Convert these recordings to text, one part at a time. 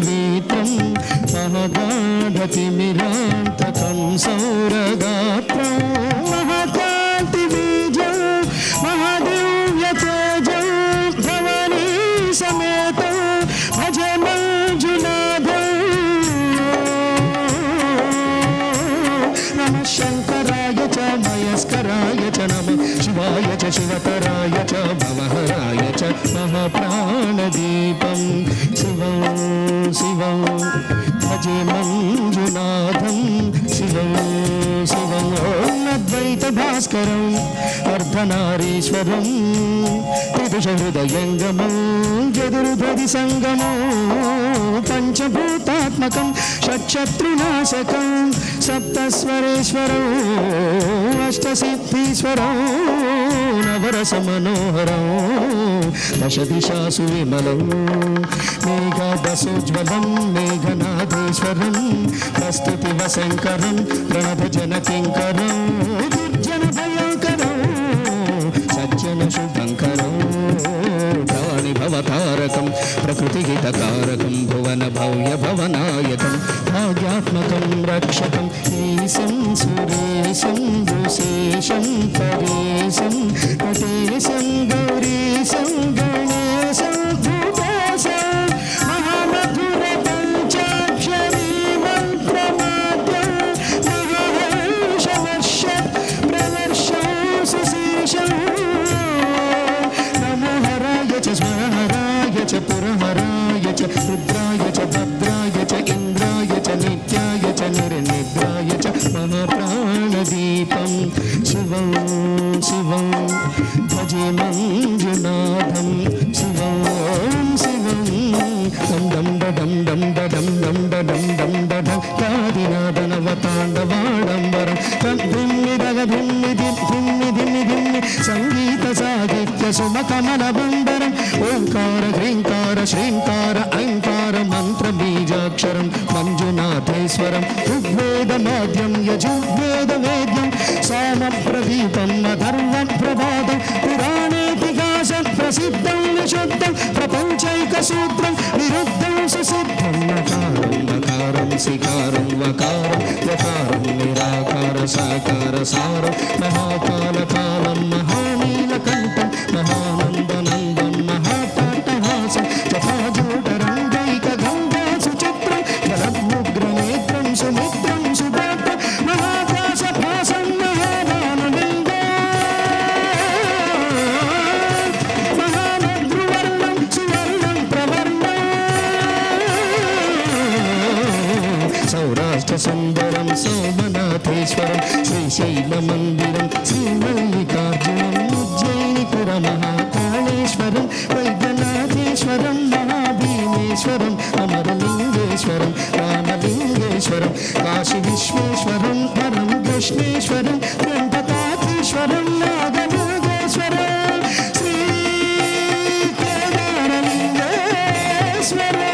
पवित्रं महगाढतिमिरान्तकं सौरगात्रं महाकान्तिबीजं महादिव्यतेजं भवानी समेतं भज मंजुनाथं नमः शङ्कराय च मयस्कराय च नमः शिवाय च शिवतराय च भवहराय च महाप्राणदीपं शिवं शिवं भजे मंजुनाथं शिवं शिवं ॐ अद्वैतभास्करम् अर्धनारीश्वरं त्रिदशहृदयङ्गमं यदुर्धरि सङ्गमं पञ्चभूतात्मकं षट्शत्रुनाशकं सप्तस्वरेश्वरम् अष्टसिद्धीश्वरं नवरसमनोहरं दशदिशासु विमलं मेघादशोज्ज्वलं मेघनादेश्वरं प्रस्तुतिवशङ्करं प्रणतजनकिङ्करं दुर्जनभयङ्करं सज्जनशुभङ्करं भवतारकं प्रकृतिहितकारकं भुवनभव्यभवनायकं भाग्यात्मकं रक्षकं ईशं सुरेशं दुशेषं परेशं नटेशं गौरीशं गणेशं भूतेशं महामधुरपञ्चाक्षरी मन्त्रमाद्यं महाहर्षवर्षत् प्रवर्षं सुशेषं नमो हराय च स्मरहराय च पुरहराय च रुद्राय च भद्राय च इन्द्राय च नित्याय च निर्निद्राय च महाप्राणदीपं शिवं शिवं भजे मंजुनाथं शिवं शिवं दं दं दं दं दं दं दं दं दं कादिनादनवताण्डवाडम्बरं धिम्मि संगीत साहित्य सुमकमलबम्बरम् ओंकार ह्रींकार श्रींकार ऐंकार मंत्र बीजाक्षरं मंजुनाथेश्वरं ऋग्वेदमाद्यं यजुर्वेदवेद्यं सामप्रदीपं अथर्वप्रभातं पुराणेतिहासं प्रसिद्धं विशुद्धं प्रपञ्चैकसूत्रं निरुद्धं सुसिद्धं नकारं नकारं सिकारं वकारं यकारं निराकार साकार सारं महाकालकालं महानीलकण्ठं महानन्दनन्दं महापाटहासं जटाजूटरङ्गैकगङ्गा सुचित्रं जलमुग्रनेत्रं सुमित्रं सुभद्रं महाभासभासं महाभानुलिङ्गं महाभद्रुवर्णं सुवर्णं प्रवर्णं सौराष्ट्रसुन्दरं सोमनाथेश्वरं श्रीशैलमन्दिरं श्रीमल्लिकार्जुनम् उज्जयिनिपुरमहाकालेश्वरं वैद्यनाथेश्वरं महाभीमेश्वरम् अमरलिङ्गेश्वरं रामलिङ्गेश्वरं काशीविश्वेश्वरं परं कृष्णेश्वरं त्र्यम्बकाधीश्वरं नागनागेश्वरं श्रीकेदारलिङ्गेश्वरम्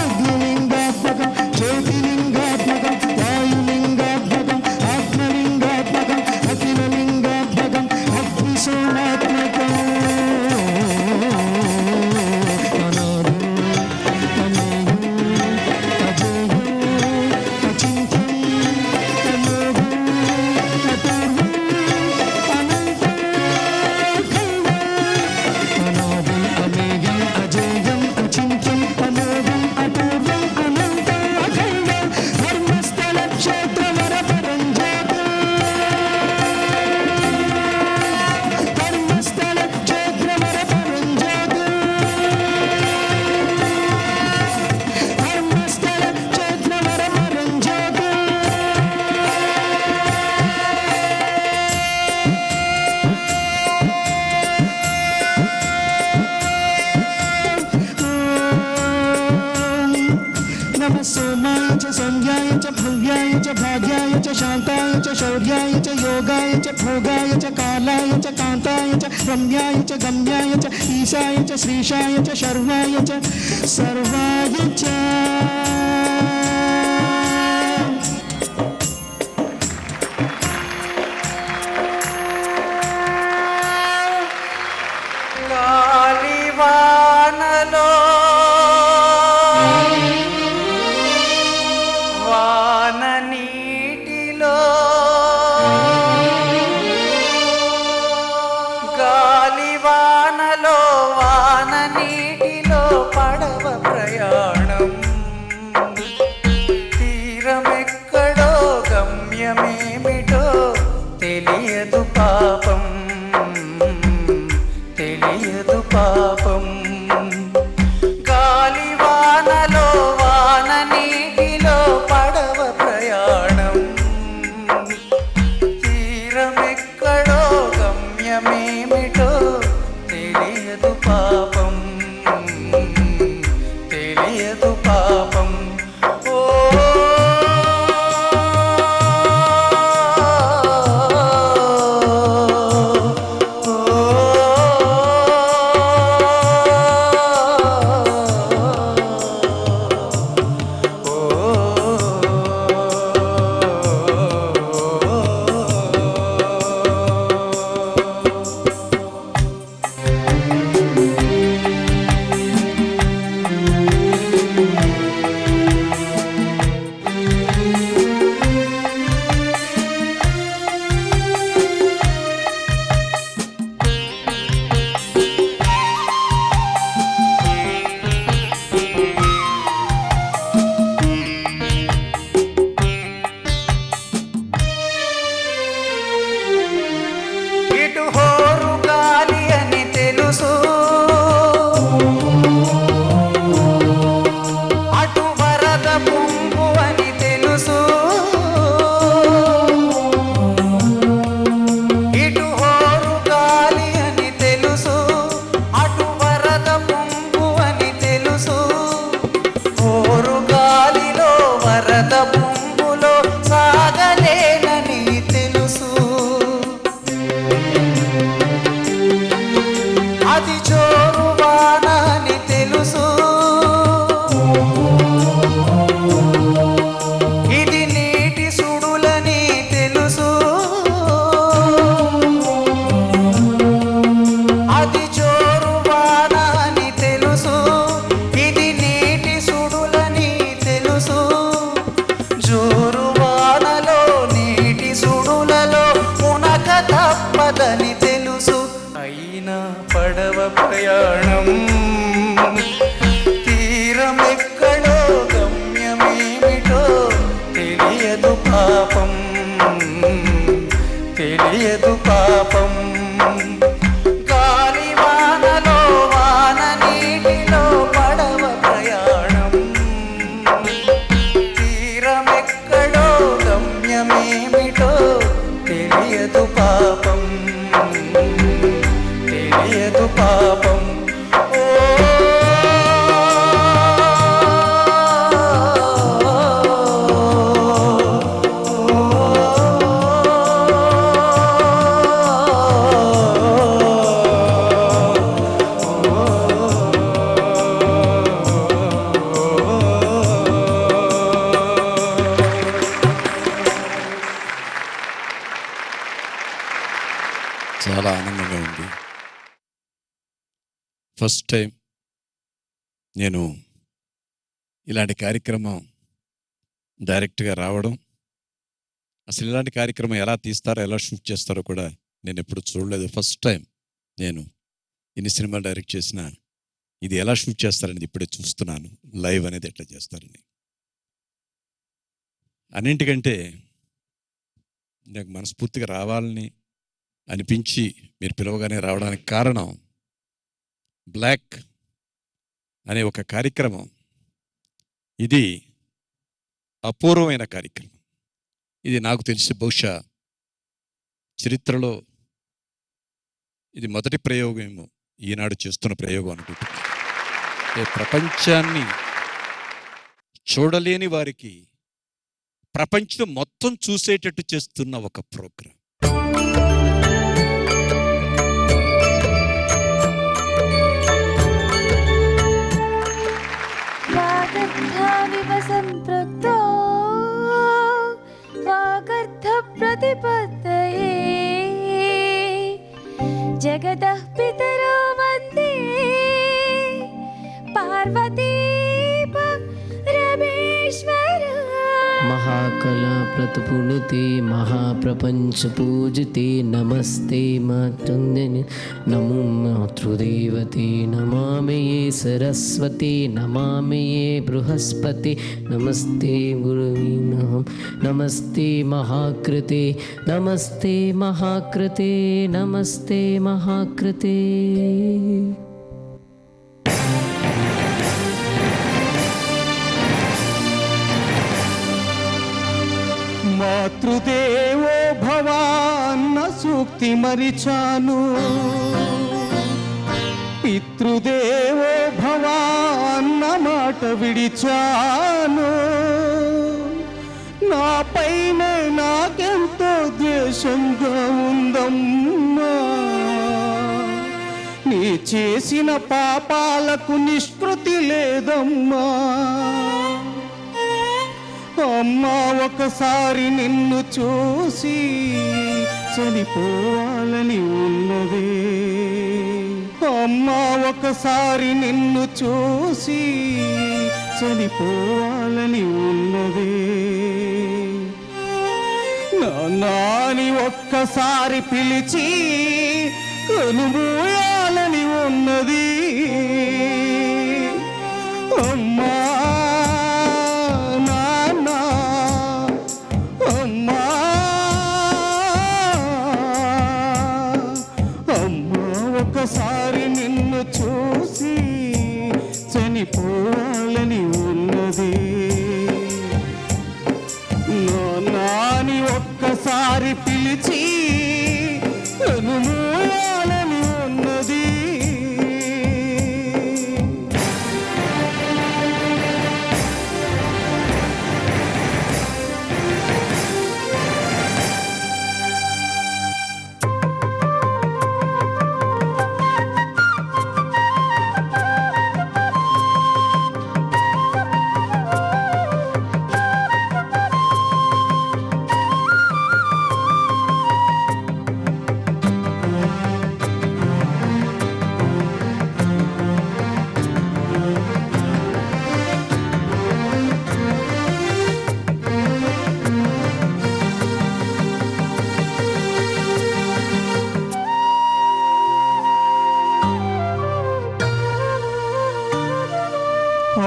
अग्निलिङ्गात्मकं ज्योतिलिङ्गात्मकं वायुलिङ्गात्मकं आत्मलिङ्गात्मकं अखिललिङ्गात्मकं अग्निशोणात्मकं सोमाय च संज्ञाय च भव्याय च भाग्याय च शांताय च शौर्याय च योगाय च भोगाय च कालाय च कांताय च रम्याय च गम्याय च ईशाय च श्रीशाय च शर्वाय च सर्वाय च గాలివానలో తెలియదు పాపం. ఓ పడవ ప్రయాణం తీరమెక్కడో గమ్యమేమిటో తెలియదు పాపం, తెలియదు పాపం. గాలి వానలో వాన నీటిలో పడవ ప్రయాణం తీరమెక్కడో గమ్యమేమిటో తెలియదు పాపం, తెలియదు పాపం. చాలా ఆనందంగా ఉంది. ఫస్ట్ టైం నేను ఇలాంటి కార్యక్రమం డైరెక్ట్గా రావడం, అసలు ఇలాంటి కార్యక్రమం ఎలా తీస్తారో ఎలా షూట్ చేస్తారో కూడా నేను ఎప్పుడు చూడలేదు. ఫస్ట్ టైం నేను ఇన్ని సినిమాలు డైరెక్ట్ చేసిన ఇది ఎలా షూట్ చేస్తారనేది ఇప్పుడే చూస్తున్నాను, లైవ్ అనేది ఎట్లా చేస్తారని. అన్నింటికంటే నాకు మనస్ఫూర్తిగా రావాలని అనిపించి మీరు పిలవగానే రావడానికి కారణం బ్లాక్ అనే ఒక కార్యక్రమం. ఇది అపూర్వమైన కార్యక్రమం. ఇది నాకు తెలిసి బహుశా చరిత్రలో ఇది మొదటి ప్రయోగమేమో, ఈనాడు చేస్తున్న ప్రయోగం అనుకుంటున్నాను. ప్రపంచాన్ని చూడలేని వారికి ప్రపంచం మొత్తం చూసేటట్టు చేస్తున్న ఒక ప్రోగ్రాం. సంపృక్తో వాగర్థ ప్రతిపత్తయే జగదః పితరో వందే పార్వతీ పరమేశ్వర. महाकला प्रतपुणते महाप्रपंच पूजते नमस्ते मातृन्दिनि नमो मातृदेवते नमामि ये सरस्वती नमामि ये बृहस्पति नमस्ते गुरुवे नमः नमस्ते महाकृते नमस्ते महाकृते नमस्ते महाकृते. మాతృదేవో భవ అన్న సూక్తి మరిచాను, పితృదేవో భవ అన్న మాట విడిచాను, నా పైనే నాకెంతో ద్వేషంగా ఉందమ్మా. నీ చేసిన పాపాలకు నిష్కృతి లేదమ్మా. అమ్మా ఒకసారి నిన్ను చూసి చనిపోవాలని ఉన్నది. అమ్మా ఒకసారి నిన్ను చూసి చనిపోవాలని ఉన్నది. నాని ఒక్కసారి పిలిచి కనుమూయాలని ఉన్నది. అమ్మా నాన్న, అమ్మా అమ్మా ఒకసారి నిన్ను చూసి చనిపోవాలని ఉన్నది. నాని ఒక్కసారి పిలిచి కనుమూయాలని ఉన్నది.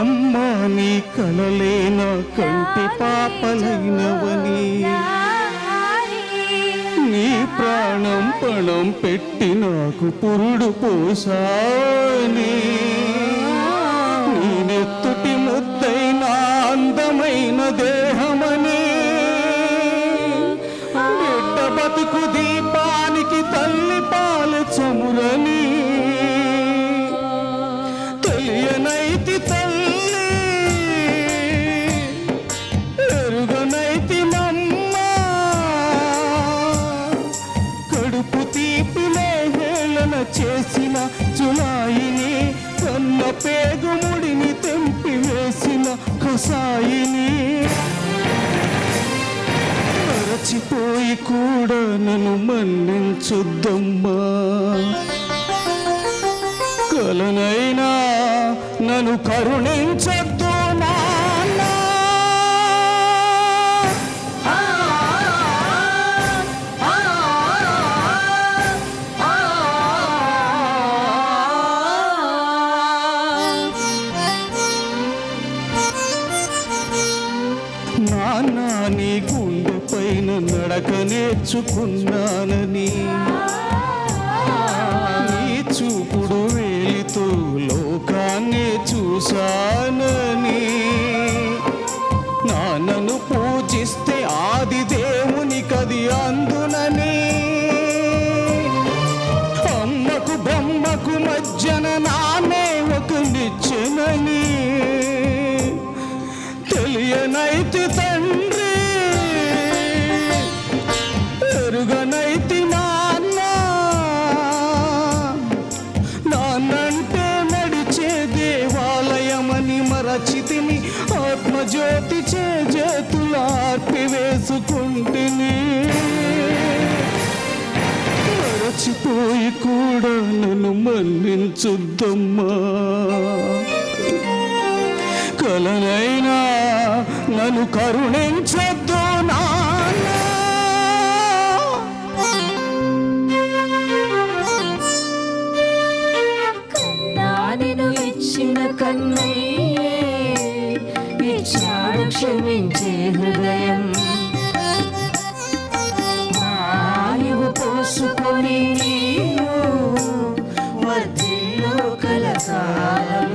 అమ్మా నీ కలలే నా కంటి పాపలైనవని, నీ ప్రాణం పణం పెట్టి నాకు పురుడు పోసాని, నీ నెత్తుటి ముద్దైన అందమైన దేహమని, బిడ్డ బతుకు దీపానికి తల్లి పాల చమురని తెలియనైతి తల్లి, ఎరుగనైతి మమ్మ. కడుపు తీపిలే హేళన చేసిన జులాయిని, కన్న పేగుముడిని తెంపి వేసిన కసాయిని, మరచిపోయి కూడా నన్ను మన్నించొద్దమ్మా. కలనైనా నన్ను కరుణించొద్దు నాన్న. నాన్న నీ గుండె పైన నడక నేర్చుకున్నానని, నీ చూపుడు వేలితో లోకాన్ని చూశానని, నాన్నను పూజిస్తే ఆది దేవుని కది అందునని, అమ్మకు బొమ్మకు మధ్యన నానే ఒక నిచ్చెనని తెలియనైతి తండ్రి, ఎరుగనైతి నాన్న. నాన్నంటే నడిచే దేవాలయమని మరచితిని, ఆత్మజ్యోతి చేతులార్పి వేసుకుంటిని. మరచిపోయి కూడా నన్ను మన్నించొద్దమ్మా. కలనైనా నన్ను కరుణించొద్దు నాన్న. కన్నానిను ఇచ్చిన కన్నయ్యే ఇచ్చాడు క్షమించే హృదయం. ఆయువు పోసుకొని నీవు వర్ధిల్లు కలకాలం.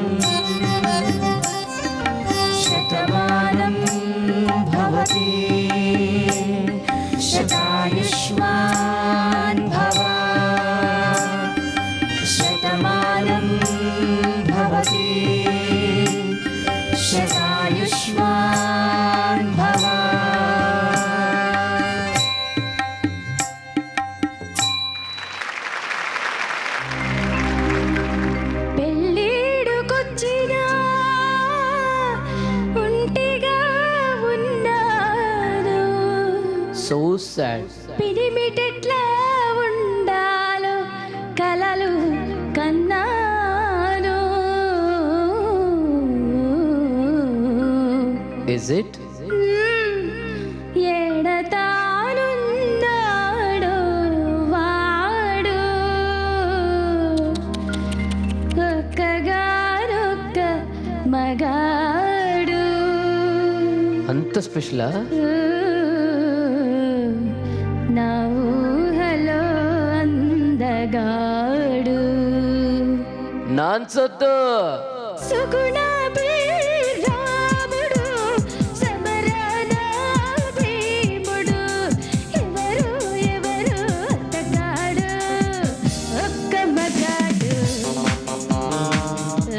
శతమానం భవతి శతాయుష్మాన్ భవ. శతమానం భవతి దీర్ఘాయుష్మాన్ భవ. పెళ్ళిడుకొచ్చినా ఒంటిగా ఉన్నాను, సో సాడ్. పిడిమిటెట్లా ఉండాలో కలలు కన్నాను. Is it? ఏడతానున్నాడు వాడు, ఒక్కగానొక్క మగాడు. అంత స్పెషలా? నా ఊహలో అందగాడు. నాన్సొద్దు. సుగుణాభి రాముడు, సమరాన భీముడు, ఎవరు ఎవరు అత్తగాడు, ఒక్క మగాడు,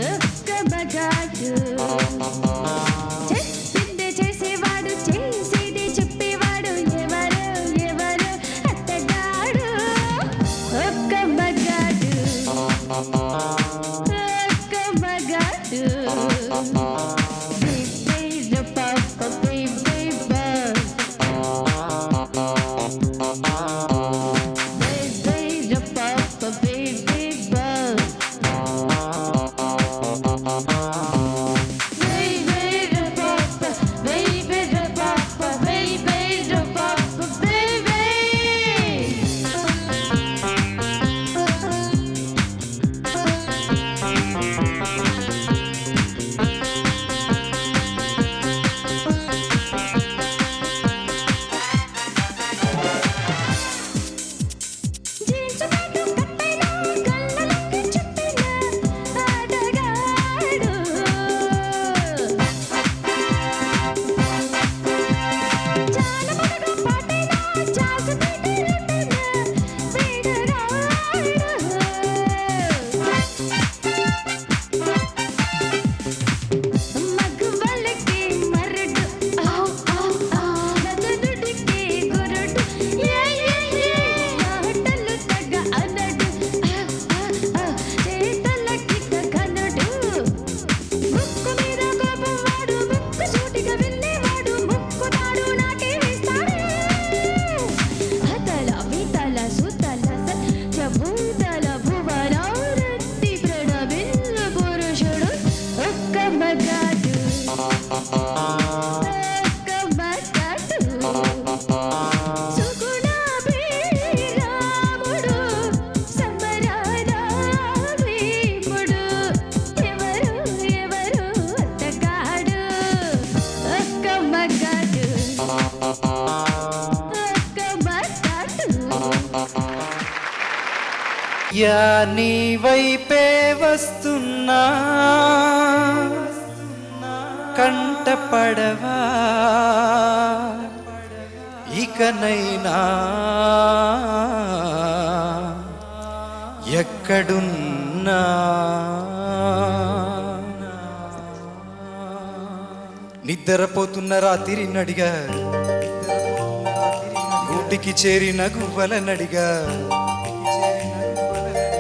ఒక్క మగాడు. చెప్పింది చేసేవాడు, చేసేది చెప్పేవాడు, ఎవరు ఎవరు అత్తగాడు, ఒక్క మగాడు, ఒక్క మగాడు. Baby, papa, baby, baby, papa, baby, మగవలకి మరడు, నదుడికి గురుడు, మాటలు తగ అనడు, చేతలకి కనడు. ముక్కు మీద కోపం వాడు, ముక్కు సూటిగా వెళ్ళేవాడు, ముక్కుతాడు నాకే వేస్తాడు. అతల వితల సుతల సత్యభూతల భువనారతి ప్రణవిల్ల పురుషుడు, ఒక్క మగాడు, ఒక్క మగాడు. సుగుణాభి రాముడు, సమరాన భీముడు, ఎవరు ఎవరు అత్తగాడు, ఒక్క మగాడు, ఒక్క మగాడు. యా నీ వైపే వస్తున్నా కంట పడవా, ఇకనైనా ఎక్కడున్నా నిద్రపోతున్న రాత్రి నడిగా, గూటికి చేరిన గువ్వల నడిగా,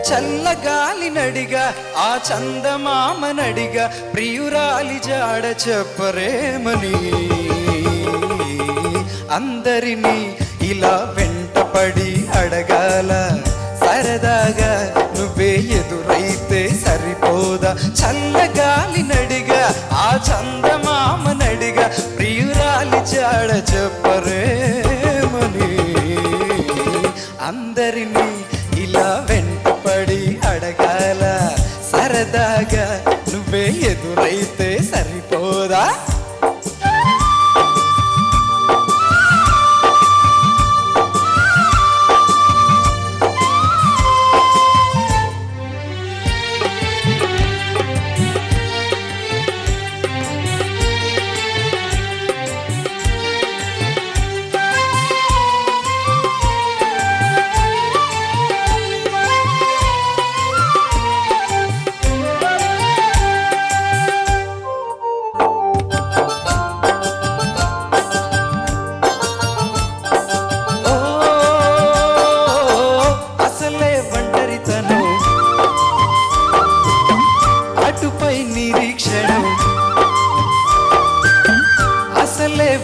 చల్లగాలి నడిగా, ఆ చందమామ నడిగా, ప్రియురాలి జాడ చెప్పరేమని అందరినీ ఇలా వెంటపడి అడగాల, సరదాగా నువ్వే ఎదురైతే సరిపోదా. చల్లగాలి నడిగా, ఆ చందమామ నడిగా, ప్రియురాలి జాడ చెప్పరేమని అందరినీ ఇలా వెంటపడి అడగాల, సరదాగా నువ్వే ఎదురైతే సరిపోదా.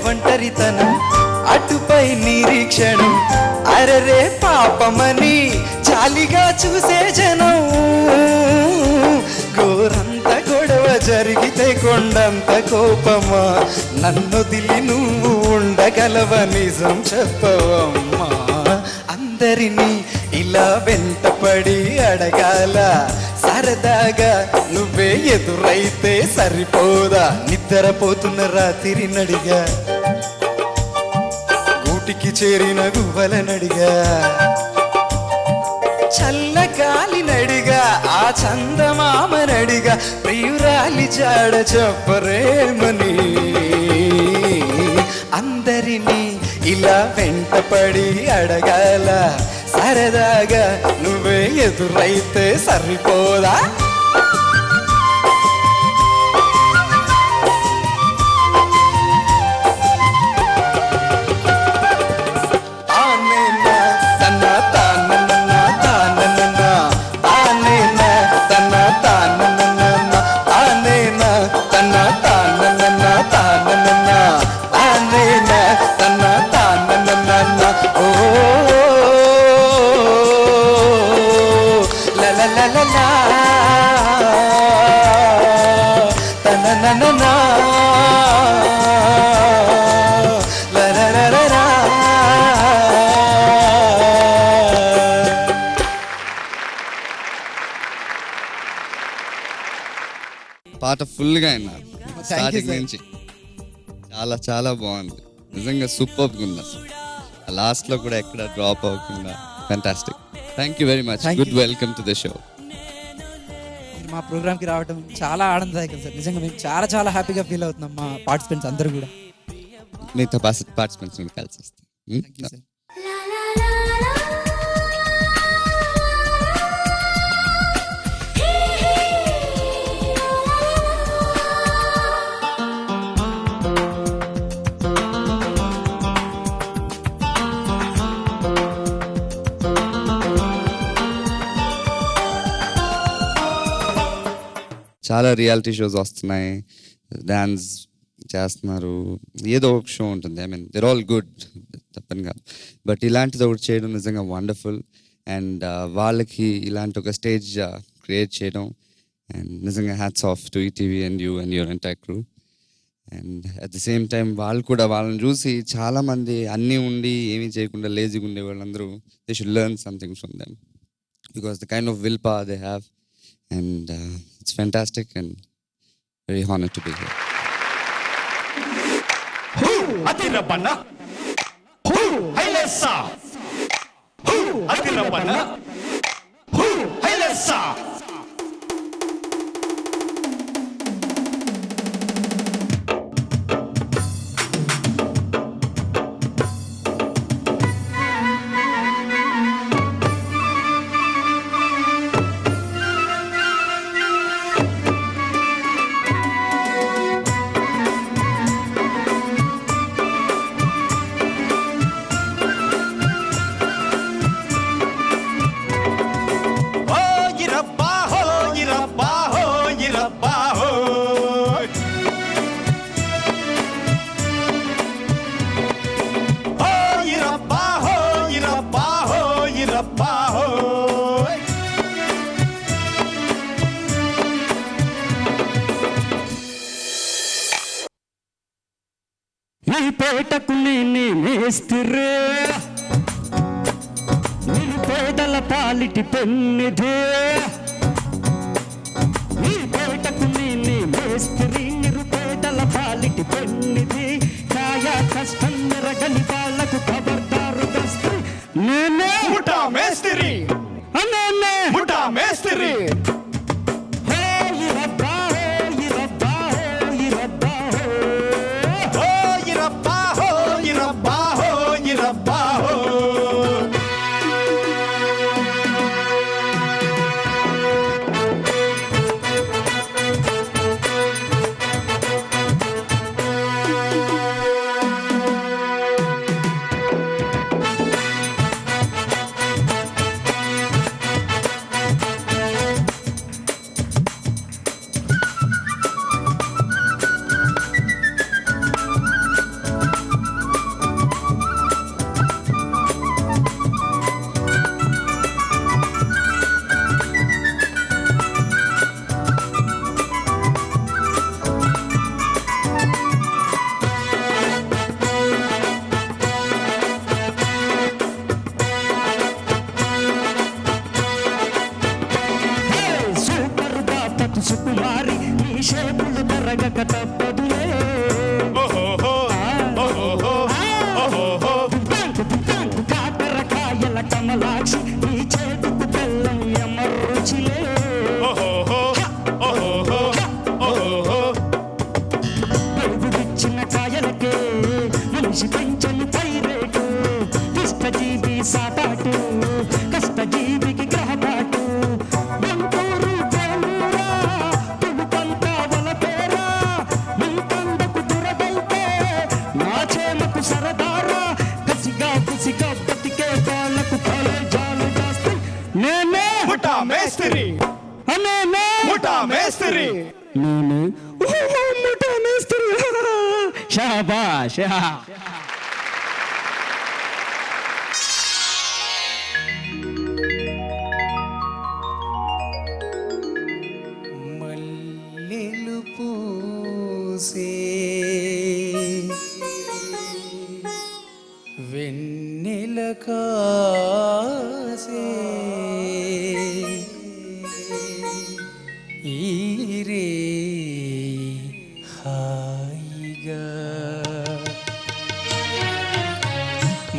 ఒంటరితనం అటుపై నిరీక్షణం అరరే పాపమని జాలిగా చూసే జనం గోరంత గొడవ జరిగితే కొండంత కోపమా నన్నొదిలి నువ్వు ఉండగలవ నిజం చెప్పవమ్మా అందరినీ ఇలా వెంటపడి అడగాల సరదాగా నువ్వే ఎదురైతే సరిపోదా నిద్రపోతున్న రాత్రి నడిగా గూటికి చేరిన గువ్వలనడిగా చల్లగాలి నడిగా ఆ చందమామనడిగా ప్రియురాలి జాడ చెప్పరేమని అందరినీ ఇలా వెంటపడి అడగాల సరదాగా నువ్వే ఎదురైతే సరిపోదా పాట ఫుల్గా విన్నారు స్టార్టింగ్ నుంచి చాలా చాలా బాగుంది నిజంగా సూపర్గా ఉంది అసలు లాస్ట్లో కూడా ఎక్కడ డ్రాప్ అవ్వకుండా fantastic thank you very much good welcome to the show మీరు మా ప్రోగ్రామ్కి రావడం చాలా ఆనందదాయకం సార్ నిజంగా మేము చాలా చాలా హ్యాపీగా ఫీల్ అవుతున్నాం మా పార్టిసిపెంట్స్ అందరూ కూడా మిగతా పార్టిసిపెంట్స్ కలిసి వస్తాం థ్యాంక్ యూ సార్ చాలా రియాలిటీ షోస్ వస్తున్నాయి డాన్స్ చేస్తున్నారు ఏదో ఒక షో ఉంటుంది I mean there all good తప్పని కాదు బట్ ఇలాంటిది ఒకటి చేయడం నిజంగా వండర్ఫుల్ అండ్ వాళ్ళకి ఇలాంటి ఒక స్టేజ్ క్రియేట్ చేయడం అండ్ నిజంగా hats off to ETV and you and your entire crew and at the same time వాళ్ళు కూడా వాళ్ళని చూసి చాలామంది అన్నీ ఉండి ఏమీ చేయకుండా లేజీగా ఉండే వాళ్ళందరూ they should learn something from them because the kind of will power they have and it's fantastic and very honored to be here. Who Atirapana? Who Hailesa? Who Atirapana? Who Hailesa? నీ పేటకు నేనే మేస్తిరే నీ పేదల పాలిటి పెన్నిదే నీ పేటకు నేనే మేస్తిరి నిరుపేదల పాలిటి పెన్నిది కాయా కష్టం మెరగని వాళ్ళకు ఖబర్దారు దస్తి నేనే ముఠా మేస్త్రి నేనే ముఠా మేస్త్రి నేను ముఠా మేస్త్రి. షాబాష్. మల్లెలు పూసే వెన్నెల కాసే ఈరే హాయిగా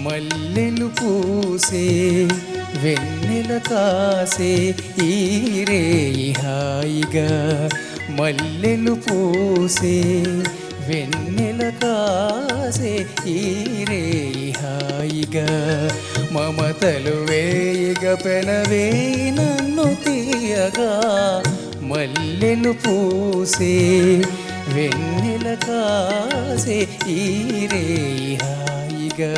మల్లెలు పూసే వెన్నెల కాసే ఈరే హాయిగా మల్లెలు పూసే వెన్నెల కాసే ఈరే హాయిగా మమతలు వేయిగ పెనవేయి నన్ను తీయగా మల్లెలు పూసే వెన్నెల కాసే ఈరే హాయిగా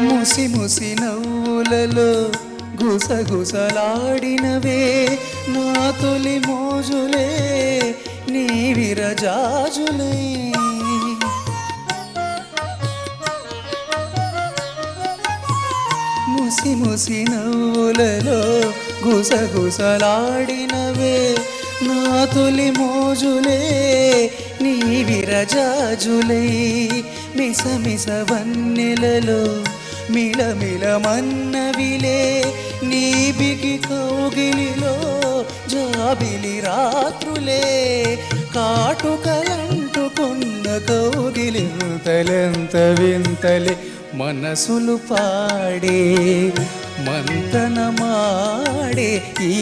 ముసి ముసి నవ్వులలో గుసగుసలాడినవే నా తొలి మోజులే నీ విరజాజులే ముసి ముసి నవ్వులలో గుసగుసలాడినవే నా తొలి మోజులే నీ విరజాజులై మిస మిస వన్నెలలో మిలమిల మన్నవిలే నీ బిగి కౌగిలిలో జాబిలి రాత్రులే కాటుకలంటుకున్న కౌగిలింతలెంత వింతలే మనసులు పాడే మంతనమాడే ఈ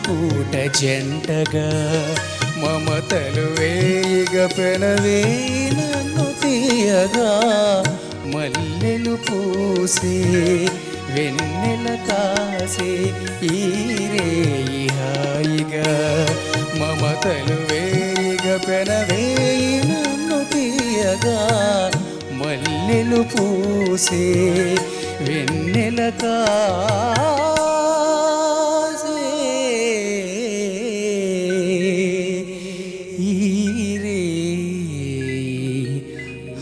పూట జంటగా మమతలు వేయిగ పెనవేయి నన్ను తీయగా మల్లెలు పూసే వెన్నెల కాసే ఈరే హాయిగా మమతలు వేయిగ పెనవేయి నన్ను తీయగా మల్లెలు పూసే వెన్నెల కాసే ఈరే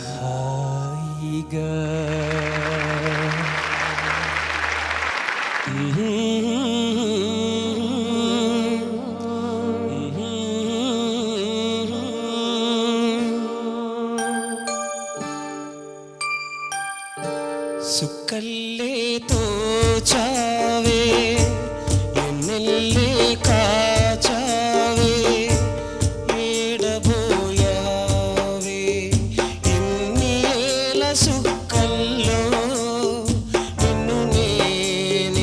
హాయిగా సుక్కల్లే తోచావే ఎన్నెల్లే కాచావే ఏడబోయావే ఎన్ని ఏల సుక్కల్లో నిన్ను నేనెతికానే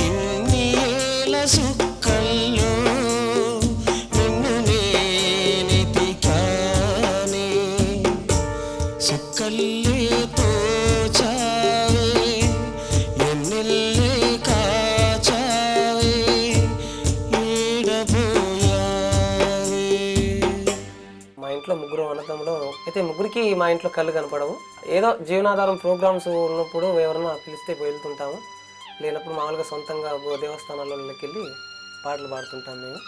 ఎన్ని ఏల సుక్కల్లో నిన్ను నేనెతికానే సుక్కల్లే తోచావే ఎన్నెల్లే కాచావే ఏడబోయావే. మా ఇంట్లో ముగ్గురు అన్నదమ్ములు అయితే ముగ్గురికి మా ఇంట్లో కళ్ళు కనపడవు. ఏదో జీవనాధారం ప్రోగ్రామ్స్ ఉన్నప్పుడు ఎవరన్నా పిలిస్తే వెళ్తుంటాము, లేనప్పుడు మామూలుగా సొంతంగా దేవస్థానాల్లోకి వెళ్ళి పాటలు పాడుతుంటాం మేము.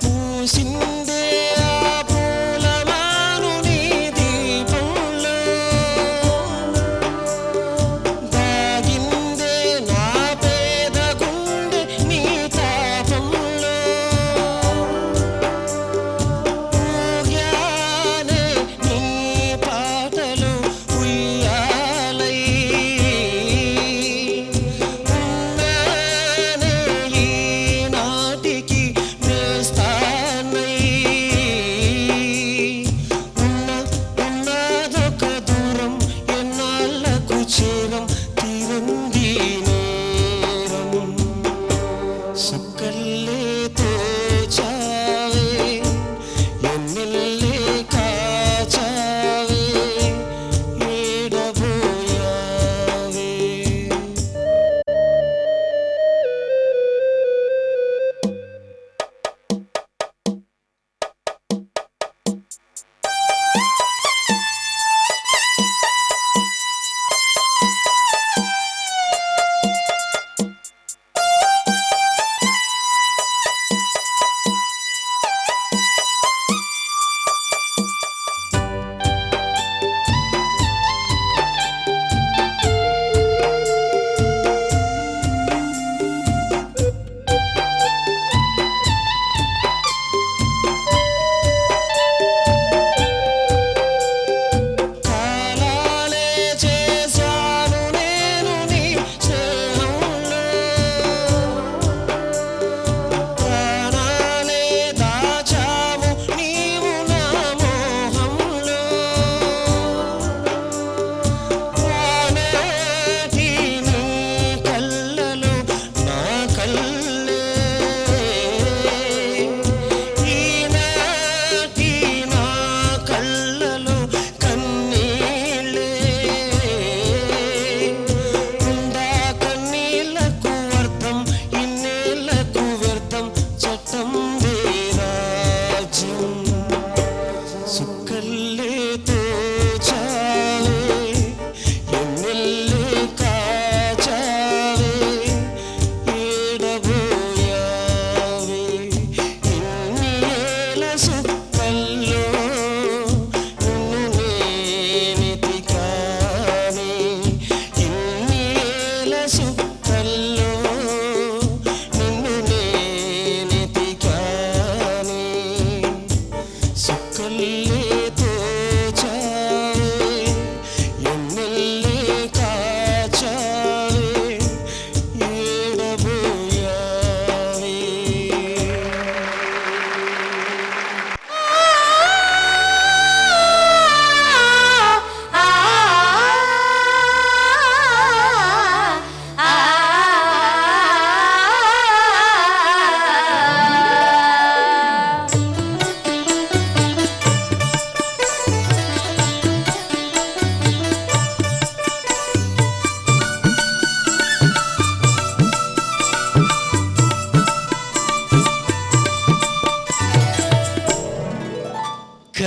పూసిందే ఆ పూలమాను నీ దీపంలో, దాగిందే నా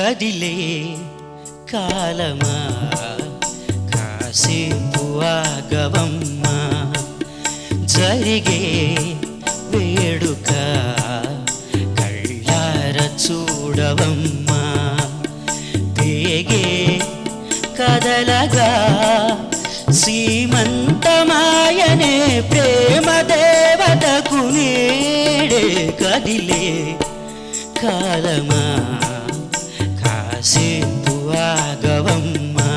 కదిలే కాలమా కాసేపు ఆగవమ్మా జరిగే వేడుక కళ్ళార చూడవమ్మా పేగే కదలగా సీమంతమాయనే ప్రేమ దేవతకు నేడే కదిలే కాలమా కాసేపు ఆగవమ్మా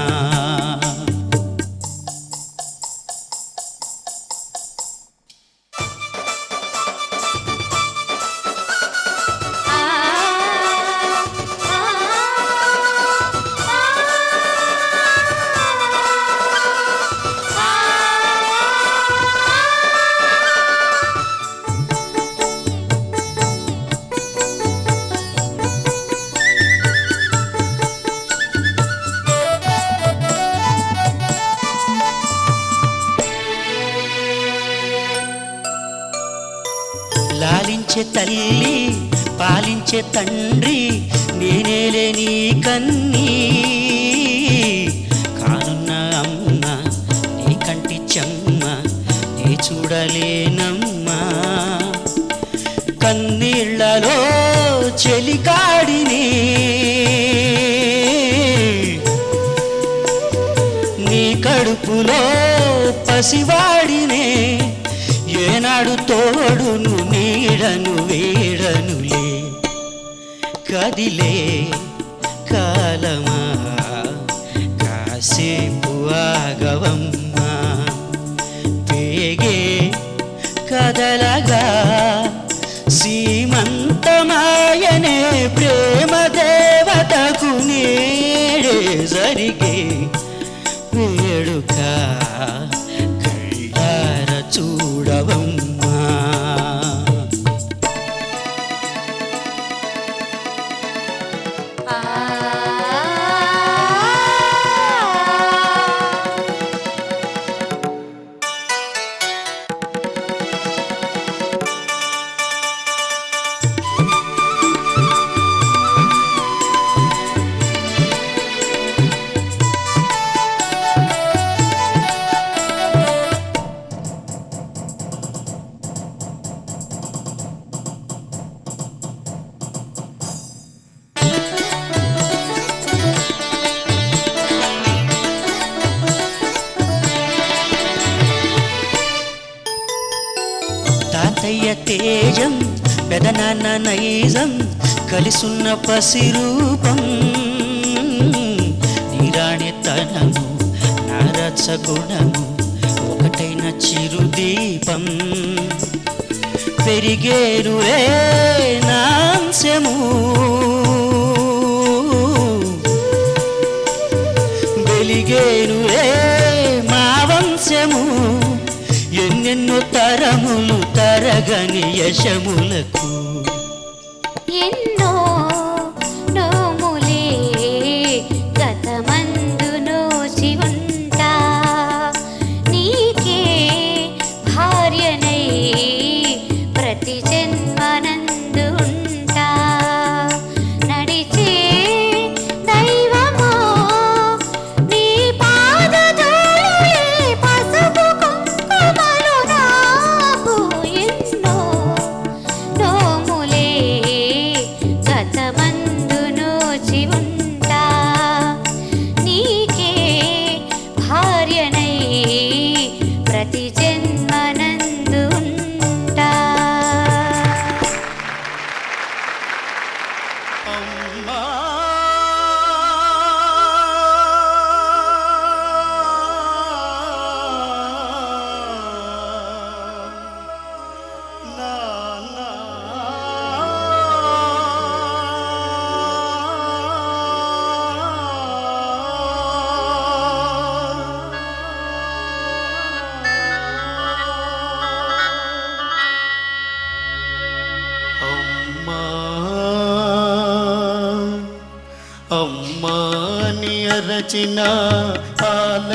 లాలించే తల్లి పాలించే తండ్రి నేనేలే నీ కన్నీ కానున్న అమ్మ నీ కంటి చెమ్మ నీ చూడలేనమ్మా కన్నీళ్లలో చెలికాడిని నీ కడుపులో పసివాడినే ఏనాడు తోడును నీడను వేడనులే కదిలే కాలమా కాసేపు ఆగవమ్మా పేగే కదలగా సీమంతమాయనే ప్రేమ దేవతకు నేడే జరిగే వేడుక కళ్ళార చూడవమ్మా తాతయ్య తేజం పెదనాన్న నైజం కలిసున్న పసిరూపం నీరాణితనము నారచ గుణము ఒకటైన చిరుదీపం పెరిగేరు నాంశము వెలిగేరు మా వంశము ఎన్నెన్నో తరములు తరగని యశములకు ఎన్నో నోములే గతమందు నోచి ఉంటా నీకే భార్యనై ప్రతి జన్మనందు ఉంటా నడిచే దైవమో నీ పాదధూళి పసుపు కుంకుమలు నాకు ఎన్నో నోములే గతమందు నోచి ఉంటా నీకే భార్యనై ప్రతి జన్మనందు ఉంటా అమ్మా అమ్మాని అరచిన ఆలకించవేమమ్మ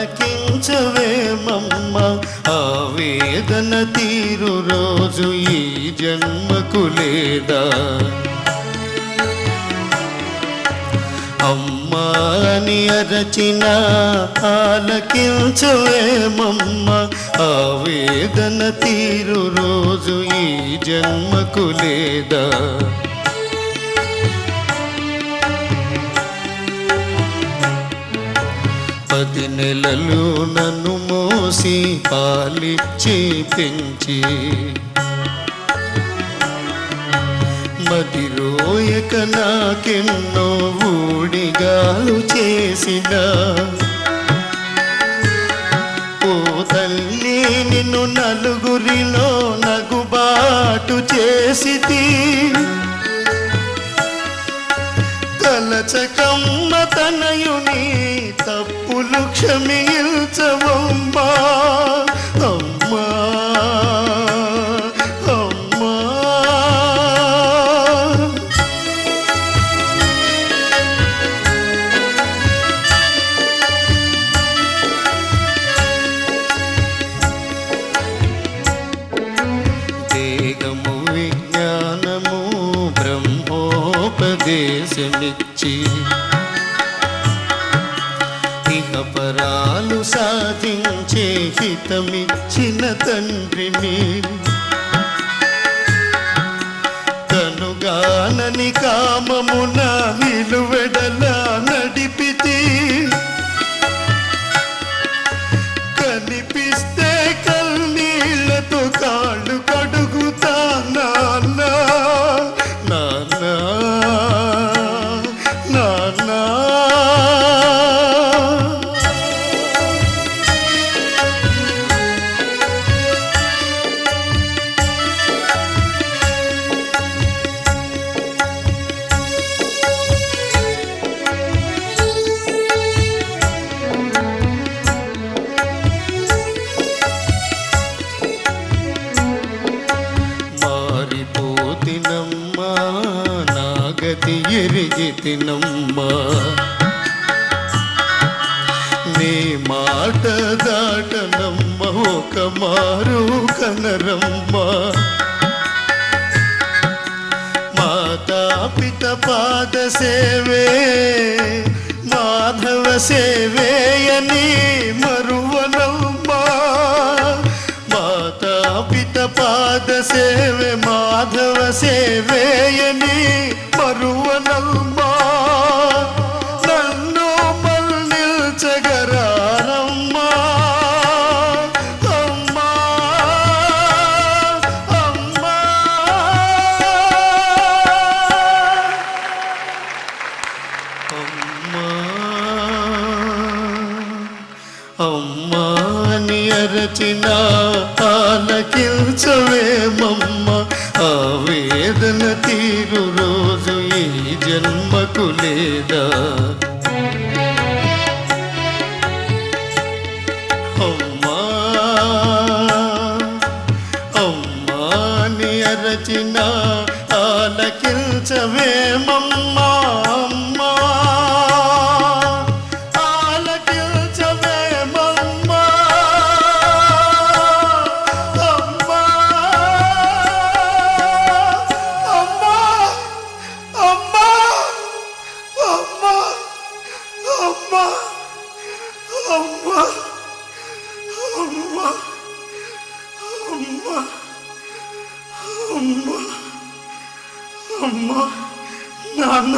ఆవేదన తీరు రోజు ఈ జన్మకు లేదా అమ్మా అని అరచిన ఆలకించవేమమ్మ ఆవేదన తీరు రోజు ఈ జన్మకు లేదా 10 నెలలు నన్ను మోసి పాలిచ్చి పెంచి మదిరోయక నాకెన్నో ఊడిగాలు చేసిన ఓ తల్లి నిన్ను నలుగురిలో నగుబాటు చేసితి తలచకమ్మ తనయుని తప్పులు క్షమించవమ్మా అమ్మా అమ్మా దేహము విజ్ఞానము బ్రహ్మోపదేశమిచ్చి ఇహపరాలు సాధించే హితమిచ్చిన తండ్రిని కనుగానని కామమున నిలువెడల నడిపితి కనిపిస్తే కన్నీళ్లతో కాళ్ళు కడుగుతా నాన్న నాన్న నాన్న మారిపోతినమ్మా నాగతి ఎరిగితినమ్మా నీ మాట దాటనమ్మ ఒక మారు కనరమ్మా మాతాపిత పాద సేవే మాధవ సేవేయని మరువనమ్మా మాతాపిత పాద సేవే మాధవ సేవేయని మరువనమ్మా నన్ను మన్నిల్చగరారమ్మా అమ్మా అమ్మా అమ్మా అమ్మా అని అరచిన ఆలకించవేమమ్మ ఆవేదన తీరు రోజు ఈ జన్మకు లేదా అమ్మా అమ్మా అని అరచిన ఆలకించవేమమ్మ అమ్మా ఆలకించవేమమ్మా అమ్మా అమ్మా అమ్మా అమ్మా అమ్మా అమ్మా అమ్మా అమ్మా అమ్మా అమ్మా నాన్న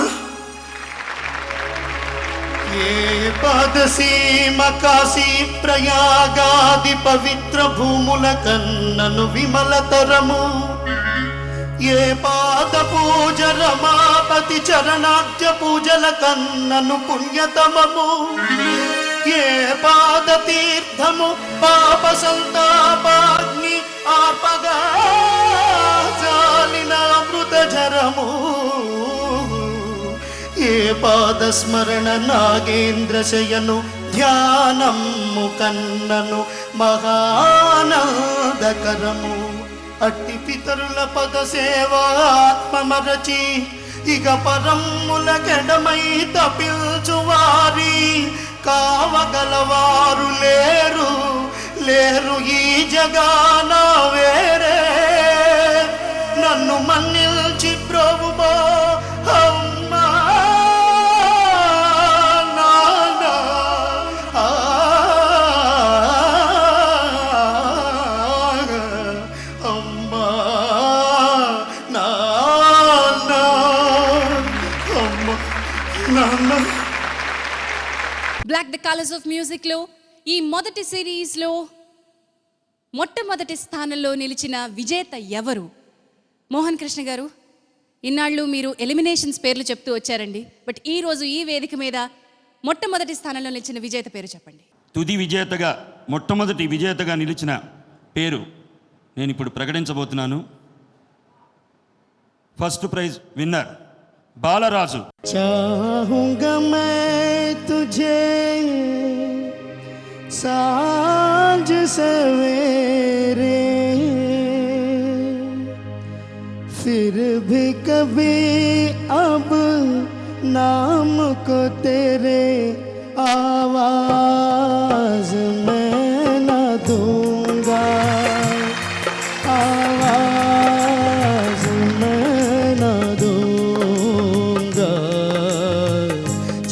ఏ పాదసీమ కాశీ ప్రయాగాది పవిత్ర భూముల కన్నను విమలతరము ఏ పాద పూజ రమాపతి చరణాబ్జ పూజల కన్నను పుణ్యతమము ఏ పాద తీర్థము పాప సంతాపాగ్ని ఆపగా చాలిన అమృత జరము ఏ పాద స్మరణ నాగేంద్ర శయను ధ్యానము కన్నను మహానందకరము అట్టి పితరుల పద సేవాత్మమరచి ఇక పరమ్ముల గెడమై తపిల్చువారి కావగలవారు లేరు లేరు ఈ జగాన వేరే నన్ను మన్నిల్చి ప్రభువా అమ్మా బ్లాక్ ద కలర్స్ ఆఫ్ మ్యూజిక్లో ఈ మొదటి సిరీస్లో మొట్టమొదటి స్థానంలో నిలిచిన విజేత ఎవరు? మోహన్ కృష్ణ గారు, ఇన్నాళ్ళు మీరు ఎలిమినేషన్స్ పేర్లు చెప్తూ వచ్చారండి, బట్ ఈరోజు ఈ వేదిక మీద మొట్టమొదటి స్థానంలో నిలిచిన విజేత పేరు చెప్పండి. తుది విజేతగా, మొట్టమొదటి విజేతగా నిలిచిన పేరు నేను ఇప్పుడు ప్రకటించబోతున్నాను. First prize winner Balaraju. చాహూంగా मैं तुझे सांझ सवेरे फिर भी कभी अब नाम को तेरे आवाज मैं न दूंगा, आवाज मैं न दूंगा।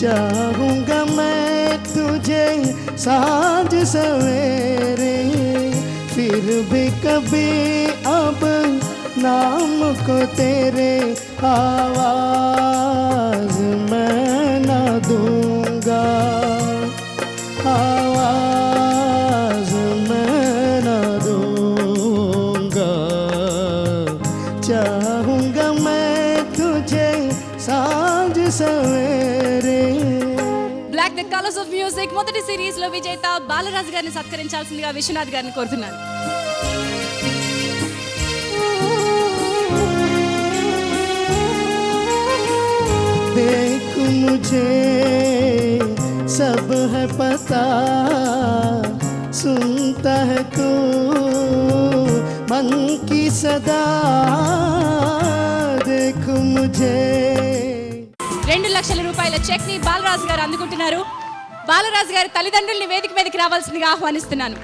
चाहूंगा मैं तुझे सांझ सवेरे फिर भी कभी अब नाम को तेरे आवाज मैं न दूंगा, आवाज मैं न दूंगा। चाहूंगा मैं तुझे सांझ सवेरे. Black the colours of music మొదటి సిరీస్లో విజేత బాలరాజు గారిని సత్కరించాల్సిందిగా విశ్వనాథ్ గారిని కోరుతున్నాను. देख मुझे सब है पता, सुनता है तू मन की सदा. देख मुझे 2 లక్షల రూపాయల చెక్ ని బాలరాజు గారు అందుకుంటున్నారు. బాలరాజు గారి తల్లిదండ్రుల్ని వేదిక మీదకి రావాల్సిందిగా ఆహ్వానిస్తున్నాను.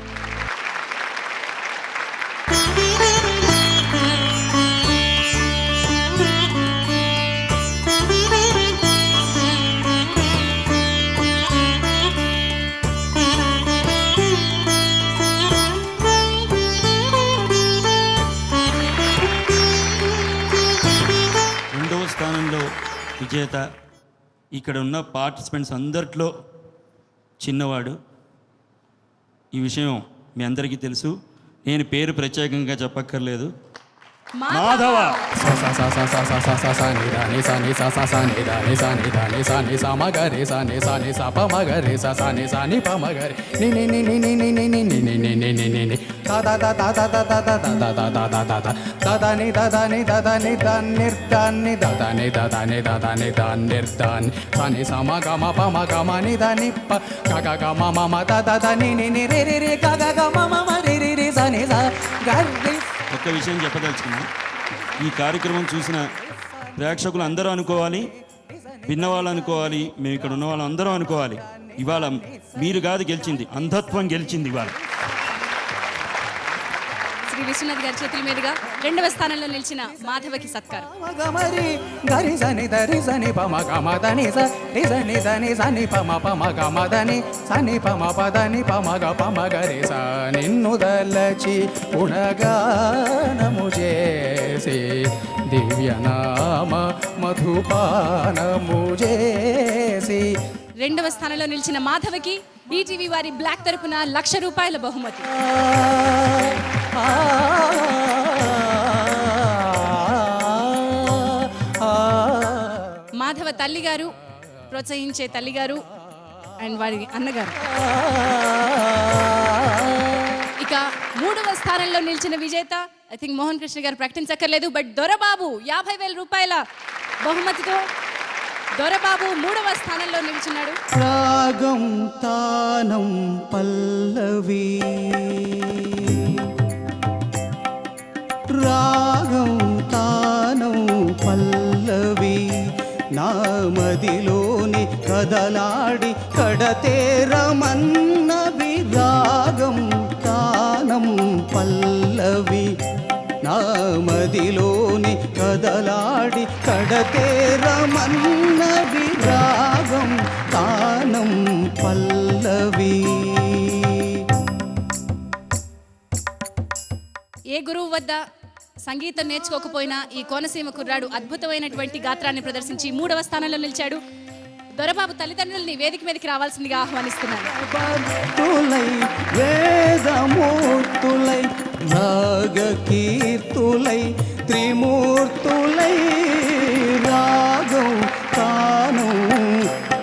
రెండవ స్థానంలో విజేత ఇక్కడ ఉన్న పార్టిసిపెంట్స్ అందరిలో చిన్నవాడు. ఈ విషయం మీ అందరికీ తెలుసు, నేను పేరు ప్రత్యేకంగా చెప్పక్కర్లేదు. మాధవ. ఒక్క విషయం చెప్పదలుచుకున్నా, ఈ కార్యక్రమం చూసిన ప్రేక్షకులు అందరూ అనుకోవాలి, విన్నవాళ్ళు అనుకోవాలి, మేము ఇక్కడ ఉన్న వాళ్ళు అందరూ అనుకోవాలి, ఇవాళ మీరు కాదు గెలిచింది, అంధత్వం గెలిచింది ఇవాళ. శ్రీ విశ్వనాథ్ గారి చేతుల మీదుగా 2వ స్థానంలో నిలిచిన మాధవకి సత్కారం. నిన్ను దలచి గుణగానము చేసి దివ్యనామ మధుపానము చేసి. 2వ స్థానంలో నిలిచిన మాధవకి ఈటీవీ వారి బ్లాక్ తరపున 1,00,000 రూపాయల బహుమతి. మాధవ తల్లిగారు, ప్రోత్సహించే తల్లిగారు అండ్ వారి అన్నగారు. ఇక 3వ స్థానంలో నిలిచిన విజేత ఐ థింక్ మోహన్ కృష్ణ గారు ప్రకటించక్కర్లేదు, బట్ దొరబాబు 50,000 రూపాయల బహుమతితో దొరబాబు 3వ స్థానంలో నిలిచున్నాడు. రాగం తానం పల్లవి, రాగం తానం పల్లవి, నామదిలోని కదలాడి కడతేరమన్నవి. రాగం తానం పల్లవి, నామదిలోని కదలాడి కడతేరమన్నవి. రాగం తానం పల్లవి. ఏ గురువు వద్ద సంగీతం నేర్చుకోకపోయినా ఈ కోనసీమ కుర్రాడు అద్భుతమైనటువంటి గాత్రాన్ని ప్రదర్శించి 3వ స్థానంలో నిలిచాడు. దొరబాబు తల్లిదండ్రుల్ని వేదిక మీదకి రావాల్సిందిగా ఆహ్వానిస్తున్నాను. భక్తులై వేదమూర్తులై రాగకీర్తులై త్రిమూర్తులై